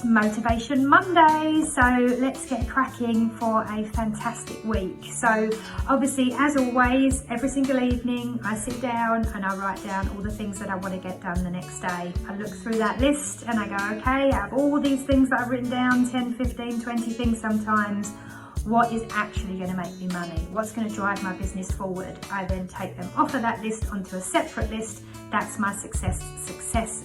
Motivation Monday, so let's get cracking for a fantastic week. So obviously, as always, every single evening I sit down and I write down all the things that I want to get done the next day. I look through that list and I go, okay, out of all these things that I've written down, 10, 15, 20 things sometimes, what is actually going to make me money? What's going to drive my business forward? I then take them off of that list onto a separate list. That's my success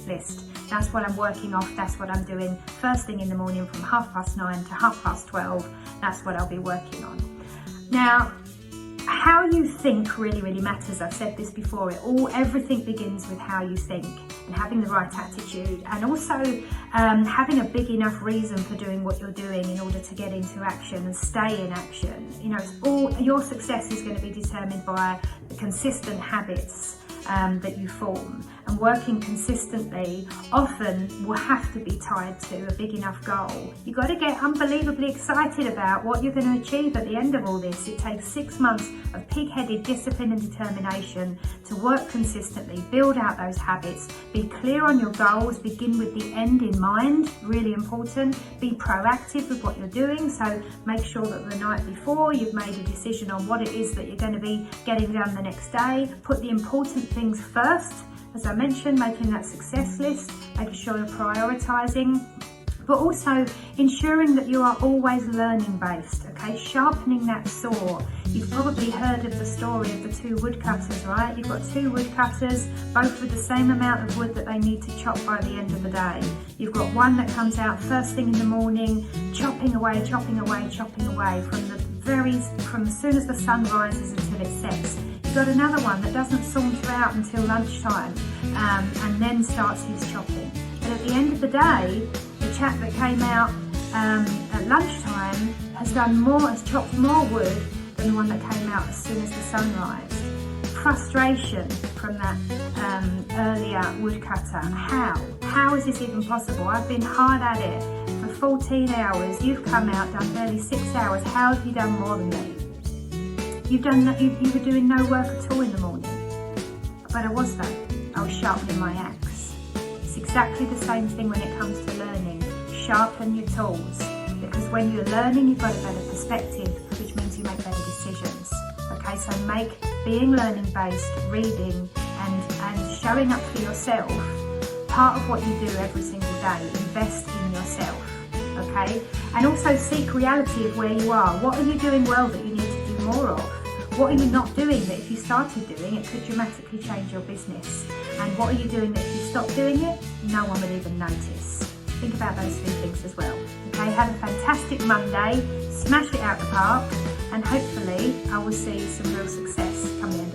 list. That's what I'm working off. That's what I'm doing first thing in the morning from 9:30 to 12:30. That's what I'll be working on. Now, how you think really matters. I've said this before. Everything begins with how you think and having the right attitude, and also having a big enough reason for doing what you're doing in order to get into action and stay in action. You know, your success is going to be determined by the consistent habits that you form, and working consistently often will have to be tied to a big enough goal. You've got to get unbelievably excited about what you're going to achieve at the end of all this. It takes 6 months of pig-headed discipline and determination to work consistently, build out those habits, be clear on your goals, begin with the end in mind, really important. Be proactive with what you're doing, so make sure that the night before you've made a decision on what it is that you're going to be getting done the next day. Put the important things first, as I mentioned, making that success list, making sure you're prioritising, but also ensuring that you are always learning based, okay? Sharpening that saw. You've probably heard of the story of the two woodcutters, right? You've got two woodcutters, both with the same amount of wood that they need to chop by the end of the day. You've got one that comes out first thing in the morning, chopping away from as soon as the sun rises until it sets. You've got another one that doesn't saunter out until lunchtime and then starts his chopping. But at the end of the day, the chap that came out at lunchtime has chopped more wood than the one that came out as soon as the sun rises. Frustration from that earlier woodcutter. How is this even possible? I've been hard at it for 14 hours. You've come out, done barely 6 hours. How have you done more than me? You were doing no work at all in the morning. But I was though. I was sharpening my axe. It's exactly the same thing when it comes to learning. Sharpen your tools, because when you're learning, you've got a better perspective, which means you make better decisions. Okay, so make being learning based, reading and showing up for yourself part of what you do every single day. Invest in yourself, okay? And also seek reality of where you are. What are you doing well that you need to do more of? What are you not doing that if you started doing it could dramatically change your business? And what are you doing that if you stop doing it, no one would even notice? Think about those three things as well. Okay, have a fantastic Monday, smash it out the park, and hopefully I will see some real success come in.